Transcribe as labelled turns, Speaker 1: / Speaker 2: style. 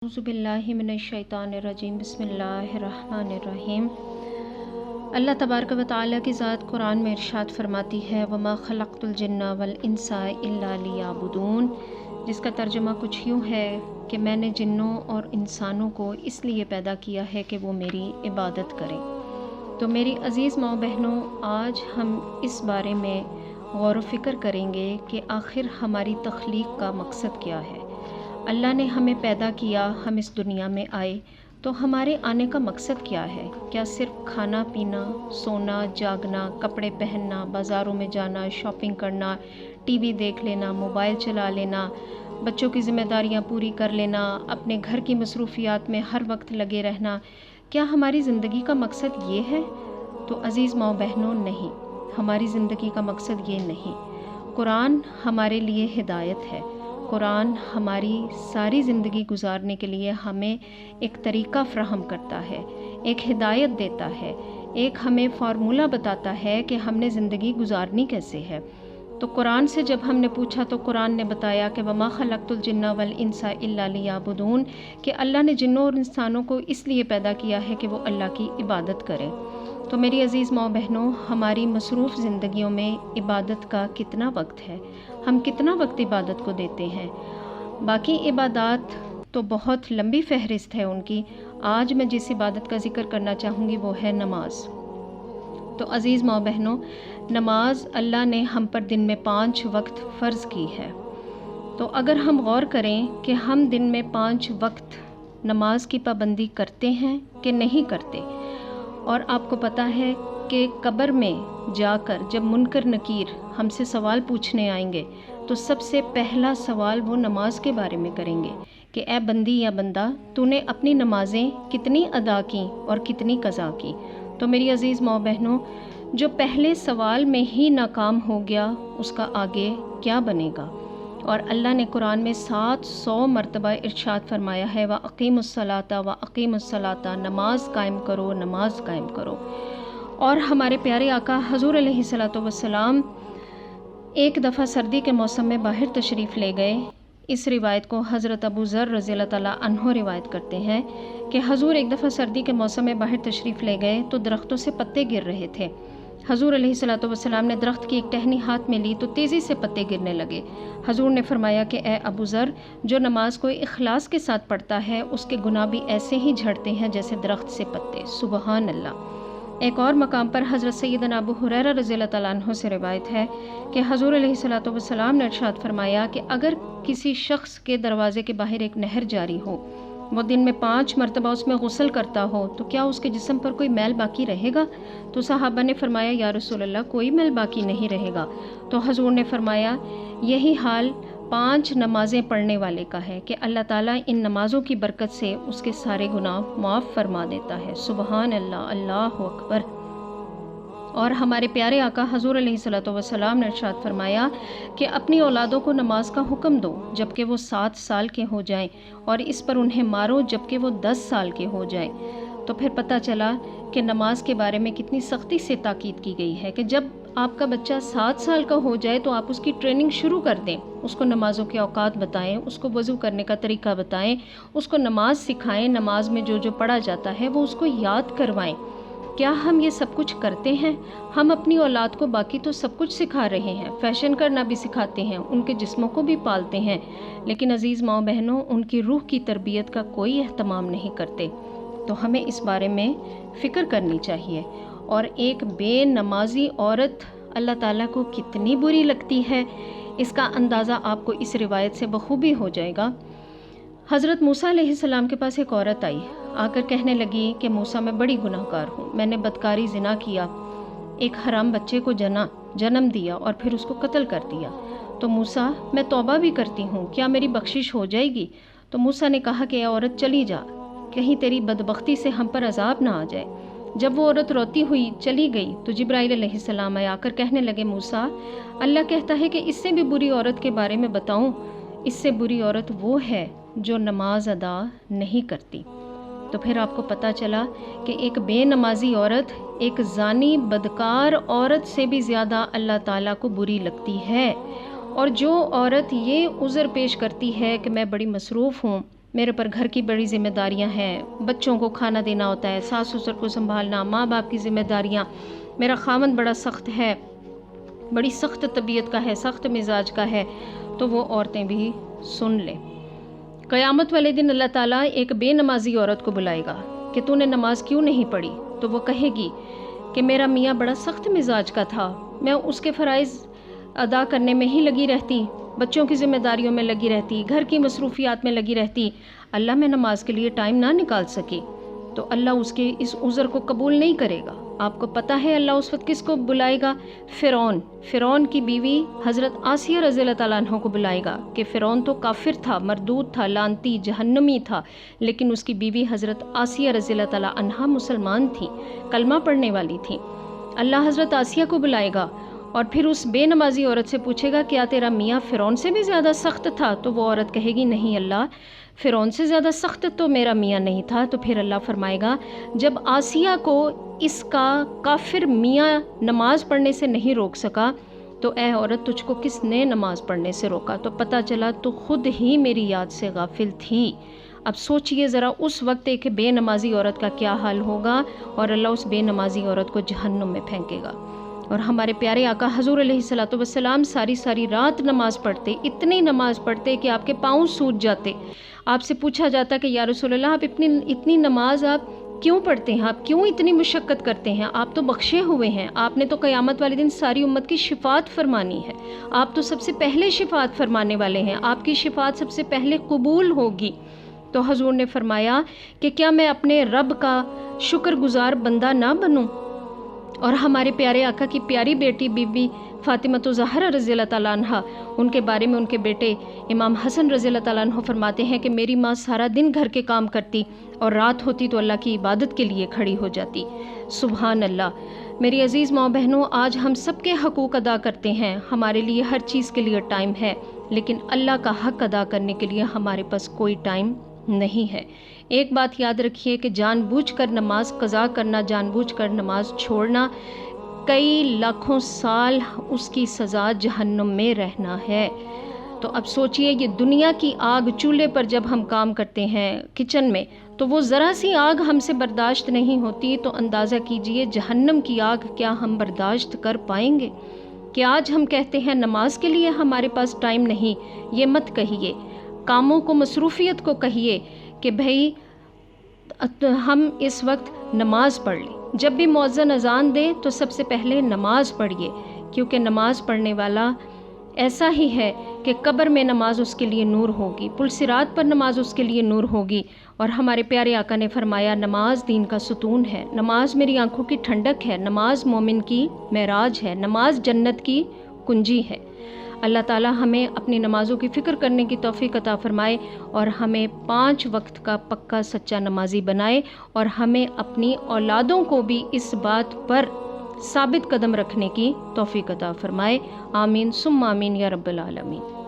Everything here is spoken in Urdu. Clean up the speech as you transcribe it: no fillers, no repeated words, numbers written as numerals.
Speaker 1: اعوذ باللہ من الشیطان الرجیم بسم اللہ الرحمن الرحیم۔ اللہ تبارک و تعالیٰ کی ذات قرآن میں ارشاد فرماتی ہے وما خلقت الجن والانس الا لیعبدون، جس کا ترجمہ کچھ یوں ہے کہ میں نے جنوں اور انسانوں کو اس لیے پیدا کیا ہے کہ وہ میری عبادت کریں۔ تو میری عزیز ماؤں بہنوں، آج ہم اس بارے میں غور و فکر کریں گے کہ آخر ہماری تخلیق کا مقصد کیا ہے۔ اللہ نے ہمیں پیدا کیا، ہم اس دنیا میں آئے، تو ہمارے آنے کا مقصد کیا ہے؟ کیا صرف کھانا پینا، سونا جاگنا، کپڑے پہننا، بازاروں میں جانا، شاپنگ کرنا، ٹی وی دیکھ لینا، موبائل چلا لینا، بچوں کی ذمہ داریاں پوری کر لینا، اپنے گھر کی مصروفیات میں ہر وقت لگے رہنا، کیا ہماری زندگی کا مقصد یہ ہے؟ تو عزیز ماؤں بہنوں، نہیں، ہماری زندگی کا مقصد یہ نہیں۔ قرآن ہمارے لیے ہدایت ہے۔ قرآن ہماری ساری زندگی گزارنے کے لیے ہمیں ایک طریقہ فراہم کرتا ہے، ایک ہدایت دیتا ہے، ایک ہمیں فارمولہ بتاتا ہے کہ ہم نے زندگی گزارنی کیسے ہے۔ تو قرآن سے جب ہم نے پوچھا تو قرآن نے بتایا کہ وما خلقت الجن والانس الا لیعبدون، کہ اللہ نے جنوں اور انسانوں کو اس لیے پیدا کیا ہے کہ وہ اللہ کی عبادت کریں۔ تو میری عزیز ماؤں بہنوں، ہماری مصروف زندگیوں میں عبادت کا کتنا وقت ہے؟ ہم کتنا وقت عبادت کو دیتے ہیں؟ باقی عبادات تو بہت لمبی فہرست ہے ان کی۔ آج میں جس عبادت کا ذکر کرنا چاہوں گی وہ ہے نماز۔ تو عزیز ماؤں بہنوں، نماز اللہ نے ہم پر دن میں 5 وقت فرض کی ہے۔ تو اگر ہم غور کریں کہ ہم دن میں 5 وقت نماز کی پابندی کرتے ہیں کہ نہیں کرتے، اور آپ کو پتہ ہے کہ قبر میں جا کر جب منکر نکیر ہم سے سوال پوچھنے آئیں گے تو سب سے پہلا سوال وہ نماز کے بارے میں کریں گے کہ اے بندی یا بندہ، تو نے اپنی نمازیں کتنی ادا کیں اور کتنی قضا کی؟ تو میری عزیز ماؤں بہنوں، جو پہلے سوال میں ہی ناکام ہو گیا اس کا آگے کیا بنے گا؟ اور اللہ نے قرآن میں 700 مرتبہ ارشاد فرمایا ہے وَأَقِیمُوا الصَّلَاةَ وَأَقِیمُوا الصَّلَاةَ، نماز قائم کرو، نماز قائم کرو۔ اور ہمارے پیارے آقا حضور علیہ الصلوۃ والسلام ایک دفعہ سردی کے موسم میں باہر تشریف لے گئے۔ اس روایت کو حضرت ابو ذر رضی اللہ تعالیٰ عنہ روایت کرتے ہیں کہ حضور ایک دفعہ سردی کے موسم میں باہر تشریف لے گئے تو درختوں سے پتے گر رہے تھے۔ حضور علیہ الصلوۃ والسلام نے درخت کی ایک ٹہنی ہاتھ میں لی تو تیزی سے پتے گرنے لگے۔ حضور نے فرمایا کہ اے ابو ذر، جو نماز کو اخلاص کے ساتھ پڑھتا ہے اس کے گناہ بھی ایسے ہی جھڑتے ہیں جیسے درخت سے پتے۔ سبحان اللہ۔ ایک اور مقام پر حضرت سیدنا ابو ہریرہ رضی اللہ تعالیٰ عنہ سے روایت ہے کہ حضور علیہ الصلوۃ والسلام نے ارشاد فرمایا کہ اگر کسی شخص کے دروازے کے باہر ایک نہر جاری ہو، وہ دن میں 5 مرتبہ اس میں غسل کرتا ہو، تو کیا اس کے جسم پر کوئی میل باقی رہے گا؟ تو صحابہ نے فرمایا یا رسول اللہ، کوئی میل باقی نہیں رہے گا۔ تو حضور نے فرمایا یہی حال 5 نمازیں پڑھنے والے کا ہے کہ اللہ تعالیٰ ان نمازوں کی برکت سے اس کے سارے گناہ معاف فرما دیتا ہے۔ سبحان اللہ، اللہ اکبر۔ اور ہمارے پیارے آقا حضور علیہ الصلوۃ والسلام نے ارشاد فرمایا کہ اپنی اولادوں کو نماز کا حکم دو جب کہ وہ 7 سال کے ہو جائیں، اور اس پر انہیں مارو جب کہ وہ 10 سال کے ہو جائیں۔ تو پھر پتہ چلا کہ نماز کے بارے میں کتنی سختی سے تاکید کی گئی ہے کہ جب آپ کا بچہ 7 سال کا ہو جائے تو آپ اس کی ٹریننگ شروع کر دیں، اس کو نمازوں کے اوقات بتائیں، اس کو وضو کرنے کا طریقہ بتائیں، اس کو نماز سکھائیں، نماز میں جو جو پڑھا جاتا ہے وہ اس کو یاد کروائیں۔ کیا ہم یہ سب کچھ کرتے ہیں؟ ہم اپنی اولاد کو باقی تو سب کچھ سکھا رہے ہیں، فیشن کرنا بھی سکھاتے ہیں، ان کے جسموں کو بھی پالتے ہیں، لیکن عزیز ماؤں بہنوں، ان کی روح کی تربیت کا کوئی اہتمام نہیں کرتے۔ تو ہمیں اس بارے میں فکر کرنی چاہیے۔ اور ایک بے نمازی عورت اللہ تعالیٰ کو کتنی بری لگتی ہے، اس کا اندازہ آپ کو اس روایت سے بخوبی ہو جائے گا۔ حضرت موسیٰ علیہ السلام کے پاس ایک عورت آئی، آ کر کہنے لگی کہ موسیٰ، میں بڑی گناہ گار ہوں، میں نے بدکاری زنا کیا، ایک حرام بچے کو جنم دیا اور پھر اس کو قتل کر دیا۔ تو موسیٰ، میں توبہ بھی کرتی ہوں، کیا میری بخشش ہو جائے گی؟ تو موسیٰ نے کہا کہ اے عورت، چلی جا، کہیں تیری بدبختی سے ہم پر عذاب نہ آ جائے۔ جب وہ عورت روتی ہوئی چلی گئی تو جبرائیل علیہ السلام آ کر کہنے لگے موسیٰ، اللہ کہتا ہے کہ اس سے بھی بری عورت کے بارے میں بتاؤں؟ اس سے بری عورت وہ ہے جو نماز ادا نہیں کرتی۔ تو پھر آپ کو پتہ چلا کہ ایک بے نمازی عورت ایک زانی بدکار عورت سے بھی زیادہ اللہ تعالیٰ کو بری لگتی ہے۔ اور جو عورت یہ عذر پیش کرتی ہے کہ میں بڑی مصروف ہوں، میرے پر گھر کی بڑی ذمہ داریاں ہیں، بچوں کو کھانا دینا ہوتا ہے، ساس سسر کو سنبھالنا، ماں باپ کی ذمہ داریاں، میرا خاوند بڑا سخت ہے، بڑی سخت طبیعت کا ہے، سخت مزاج کا ہے، تو وہ عورتیں بھی سن لیں۔ قیامت والے دن اللہ تعالیٰ ایک بے نمازی عورت کو بلائے گا کہ تو نے نماز کیوں نہیں پڑھی؟ تو وہ کہے گی کہ میرا میاں بڑا سخت مزاج کا تھا، میں اس کے فرائض ادا کرنے میں ہی لگی رہتی، بچوں کی ذمہ داریوں میں لگی رہتی، گھر کی مصروفیات میں لگی رہتی، اللہ میں نماز کے لیے ٹائم نہ نکال سکی۔ تو اللہ اس کے اس عذر کو قبول نہیں کرے گا۔ آپ کو پتہ ہے اللہ اس وقت کس کو بلائے گا؟ فرعون کی بیوی حضرت آسیہ رضی اللہ تعالیٰ عنہ کو بلائے گا کہ فرعون تو کافر تھا، مردود تھا، لعنتی، جہنمی تھا، لیکن اس کی بیوی حضرت آسیہ رضی اللہ تعالیٰ عنہ مسلمان تھیں، کلمہ پڑھنے والی تھیں۔ اللہ حضرت آسیہ کو بلائے گا اور پھر اس بے نمازی عورت سے پوچھے گا کیا تیرا میاں فرعون سے بھی زیادہ سخت تھا؟ تو وہ عورت کہے گی نہیں اللہ، فرعون سے زیادہ سخت تو میرا میاں نہیں تھا۔ تو پھر اللہ فرمائے گا جب آسیہ کو اس کا کافر میاں نماز پڑھنے سے نہیں روک سکا تو اے عورت تجھ کو کس نے نماز پڑھنے سے روکا؟ تو پتہ چلا تو خود ہی میری یاد سے غافل تھی۔ اب سوچئے ذرا اس وقت ایک بے نمازی عورت کا کیا حال ہوگا، اور اللہ اس بے نمازی عورت کو جہنم میں پھینکے گا۔ اور ہمارے پیارے آقا حضور علیہ الصلوۃ والسلام ساری رات نماز پڑھتے، اتنی نماز پڑھتے کہ آپ کے پاؤں سوج جاتے۔ آپ سے پوچھا جاتا کہ یا رسول اللہ آپ اتنی نماز آپ کیوں پڑھتے ہیں، آپ کیوں اتنی مشقت کرتے ہیں؟ آپ تو بخشے ہوئے ہیں، آپ نے تو قیامت والے دن ساری امت کی شفاعت فرمانی ہے، آپ تو سب سے پہلے شفاعت فرمانے والے ہیں، آپ کی شفاعت سب سے پہلے قبول ہوگی۔ تو حضور نے فرمایا کہ کیا میں اپنے رب کا شکر گزار بندہ نہ بنوں؟ اور ہمارے پیارے آقا کی پیاری بیٹی بی بی فاطمہ زہرا رضی اللہ تعالیٰ عنہ، ان کے بارے میں ان کے بیٹے امام حسن رضی اللہ تعالیٰ عنہ فرماتے ہیں کہ میری ماں سارا دن گھر کے کام کرتی اور رات ہوتی تو اللہ کی عبادت کے لیے کھڑی ہو جاتی۔ سبحان اللہ۔ میری عزیز ماں بہنوں، آج ہم سب کے حقوق ادا کرتے ہیں، ہمارے لیے ہر چیز کے لیے ٹائم ہے، لیکن اللہ کا حق ادا کرنے کے لیے ہمارے پاس کوئی ٹائم نہیں ہے۔ ایک بات یاد رکھیے کہ جان بوجھ کر نماز قضا کرنا، جان بوجھ کر نماز چھوڑنا، کئی لاکھوں سال اس کی سزا جہنم میں رہنا ہے۔ تو اب سوچئے یہ دنیا کی آگ، چولہے پر جب ہم کام کرتے ہیں کچن میں تو وہ ذرا سی آگ ہم سے برداشت نہیں ہوتی، تو اندازہ کیجئے جہنم کی آگ کیا ہم برداشت کر پائیں گے؟ کہ آج ہم کہتے ہیں نماز کے لیے ہمارے پاس ٹائم نہیں، یہ مت کہیے، کاموں کو، مصروفیت کو کہیے کہ بھئی ہم اس وقت نماز پڑھ لیں، جب بھی مؤذن اذان دے تو سب سے پہلے نماز پڑھیے، کیونکہ نماز پڑھنے والا ایسا ہی ہے کہ قبر میں نماز اس کے لیے نور ہوگی، پل صراط پر نماز اس کے لیے نور ہوگی۔ اور ہمارے پیارے آقا نے فرمایا نماز دین کا ستون ہے، نماز میری آنکھوں کی ٹھنڈک ہے، نماز مومن کی معراج ہے، نماز جنت کی کنجی ہے۔ اللہ تعالیٰ ہمیں اپنی نمازوں کی فکر کرنے کی توفیق عطا فرمائے اور ہمیں 5 وقت کا پکا سچا نمازی بنائے، اور ہمیں اپنی اولادوں کو بھی اس بات پر ثابت قدم رکھنے کی توفیق عطا فرمائے۔ آمین ثم آمین یا رب العالمین۔